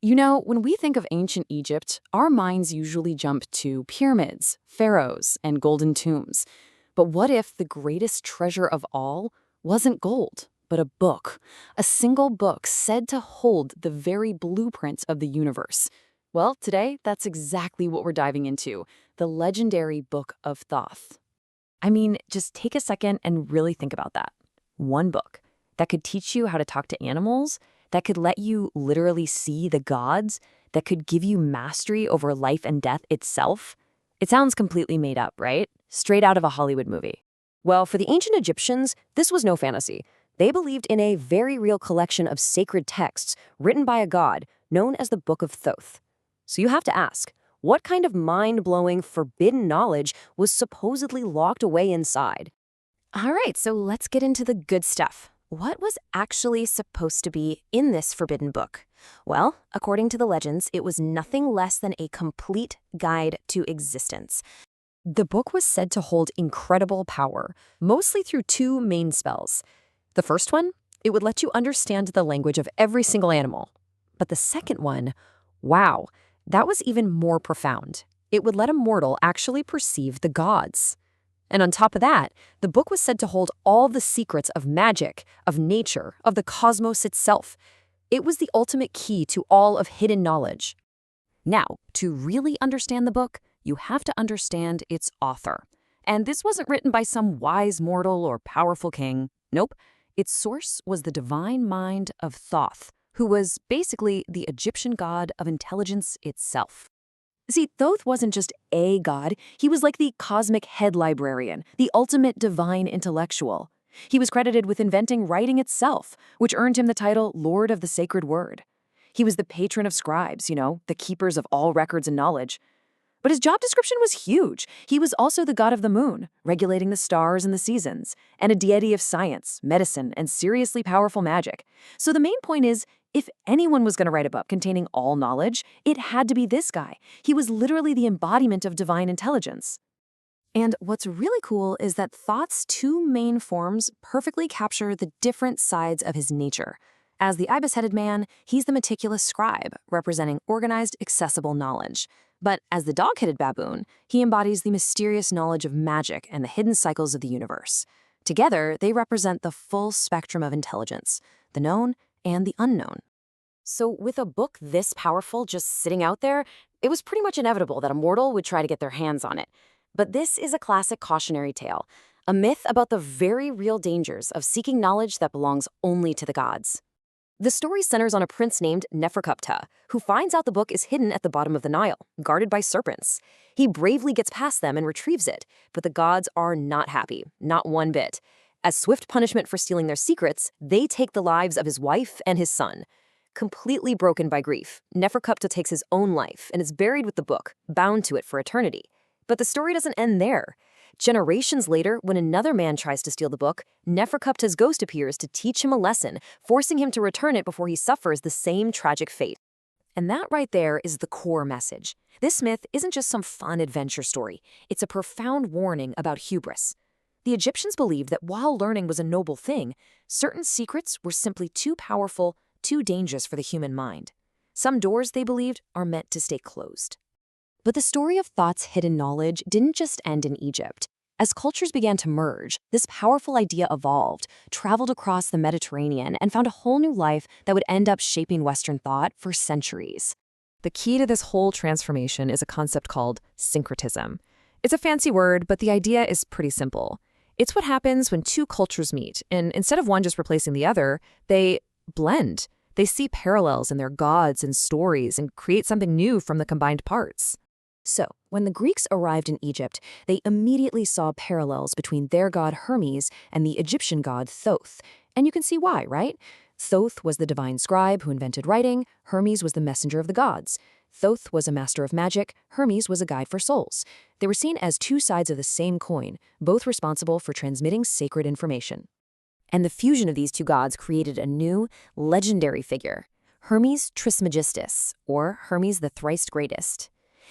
When we think of ancient Egypt, our minds usually jump to pyramids, pharaohs, and golden tombs. But what if the greatest treasure of all wasn't gold, but a book? A single book said to hold the very blueprint of the universe. Well, today, that's exactly what we're diving into, the legendary Book of Thoth. I mean, just take a second and really think about that. One book that could teach you how to talk to animals, that could let you literally see the gods, that could give you mastery over life and death itself. It sounds completely made up, right? Straight out of a Hollywood movie. Well, for the ancient Egyptians, this was no fantasy. They believed in a very real collection of sacred texts written by a god known as the Book of Thoth. So you have to ask, what kind of mind-blowing, forbidden knowledge was supposedly locked away inside? All right, so let's get into the good stuff. What was actually supposed to be in this forbidden book? Well, according to the legends, it was nothing less than a complete guide to existence. The book was said to hold incredible power, mostly through two main spells. The first one, it would let you understand the language of every single animal. But the second one, wow, that was even more profound. It would let a mortal actually perceive the gods. And on top of that, the book was said to hold all the secrets of magic, of nature, of the cosmos itself. It was the ultimate key to all of hidden knowledge. Now, to really understand the book, you have to understand its author. And this wasn't written by some wise mortal or powerful king. Nope. Its source was the divine mind of Thoth, who was basically the Egyptian god of intelligence itself. See, Thoth wasn't just a god, he was like the cosmic head librarian, the ultimate divine intellectual. He was credited with inventing writing itself, which earned him the title Lord of the Sacred Word. He was the patron of scribes, the keepers of all records and knowledge. But his job description was huge. He was also the god of the moon, regulating the stars and the seasons, and a deity of science, medicine, and seriously powerful magic. So the main point is, if anyone was going to write a book containing all knowledge, it had to be this guy. He was literally the embodiment of divine intelligence. And what's really cool is that Thoth's two main forms perfectly capture the different sides of his nature. As the ibis-headed man, he's the meticulous scribe, representing organized, accessible knowledge. But as the dog-headed baboon, he embodies the mysterious knowledge of magic and the hidden cycles of the universe. Together, they represent the full spectrum of intelligence, the known and the unknown. So with a book this powerful just sitting out there, it was pretty much inevitable that a mortal would try to get their hands on it. But this is a classic cautionary tale, a myth about the very real dangers of seeking knowledge that belongs only to the gods. The story centers on a prince named Neferkupta, who finds out the book is hidden at the bottom of the Nile, guarded by serpents. He bravely gets past them and retrieves it, but the gods are not happy, not one bit. As swift punishment for stealing their secrets, they take the lives of his wife and his son. Completely broken by grief, Neferkupta takes his own life and is buried with the book, bound to it for eternity. But the story doesn't end there. Generations later, when another man tries to steal the book, Neferkupta's ghost appears to teach him a lesson, forcing him to return it before he suffers the same tragic fate. And that right there is the core message. This myth isn't just some fun adventure story. It's a profound warning about hubris. The Egyptians believed that while learning was a noble thing, certain secrets were simply too powerful, too dangerous for the human mind. Some doors, they believed, are meant to stay closed. But the story of Thoth's hidden knowledge didn't just end in Egypt. As cultures began to merge, this powerful idea evolved, traveled across the Mediterranean, and found a whole new life that would end up shaping Western thought for centuries. The key to this whole transformation is a concept called syncretism. It's a fancy word, but the idea is pretty simple. It's what happens when two cultures meet, and instead of one just replacing the other, they blend. They see parallels in their gods and stories and create something new from the combined parts. So, when the Greeks arrived in Egypt, they immediately saw parallels between their god Hermes and the Egyptian god Thoth. And you can see why, right? Thoth was the divine scribe who invented writing, Hermes was the messenger of the gods. Thoth was a master of magic, Hermes was a guide for souls. They were seen as two sides of the same coin, both responsible for transmitting sacred information. And the fusion of these two gods created a new, legendary figure, Hermes Trismegistus, or Hermes the Thrice Greatest.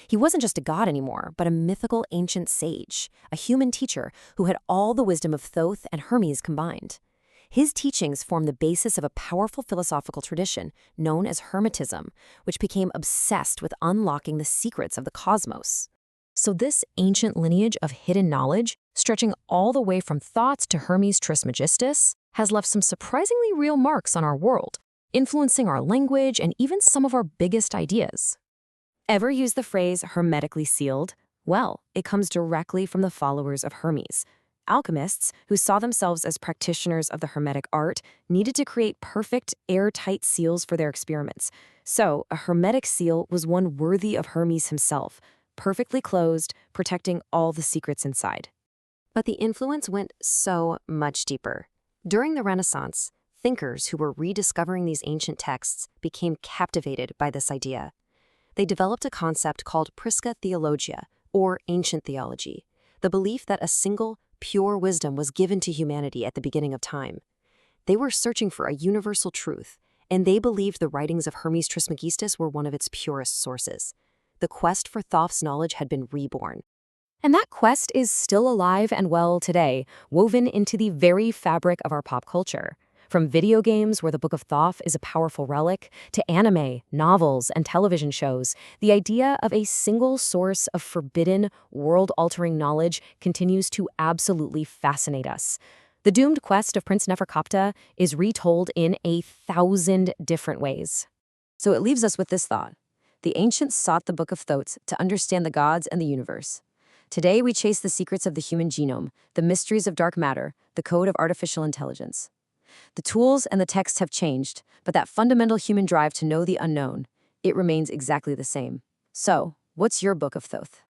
He wasn't just a god anymore, but a mythical ancient sage, a human teacher who had all the wisdom of Thoth and Hermes combined. His teachings form the basis of a powerful philosophical tradition known as Hermetism, which became obsessed with unlocking the secrets of the cosmos. So this ancient lineage of hidden knowledge, stretching all the way from Thoth to Hermes Trismegistus, has left some surprisingly real marks on our world, influencing our language and even some of our biggest ideas. Ever use the phrase hermetically sealed? Well, it comes directly from the followers of Hermes. Alchemists, who saw themselves as practitioners of the Hermetic art, needed to create perfect, airtight seals for their experiments. So, a hermetic seal was one worthy of Hermes himself, perfectly closed, protecting all the secrets inside. But the influence went so much deeper. During the Renaissance, thinkers who were rediscovering these ancient texts became captivated by this idea. They developed a concept called Prisca Theologia, or ancient theology, the belief that a single, pure wisdom was given to humanity at the beginning of time. They were searching for a universal truth, and they believed the writings of Hermes Trismegistus were one of its purest sources. The quest for Thoth's knowledge had been reborn. And that quest is still alive and well today, woven into the very fabric of our pop culture. From video games where the Book of Thoth is a powerful relic, to anime, novels, and television shows, the idea of a single source of forbidden, world-altering knowledge continues to absolutely fascinate us. The doomed quest of Prince Neferkoptah is retold in 1,000 different ways. So it leaves us with this thought. The ancients sought the Book of Thoth to understand the gods and the universe. Today we chase the secrets of the human genome, the mysteries of dark matter, the code of artificial intelligence. The tools and the texts have changed, but that fundamental human drive to know the unknown, it remains exactly the same. So, what's your Book of Thoth?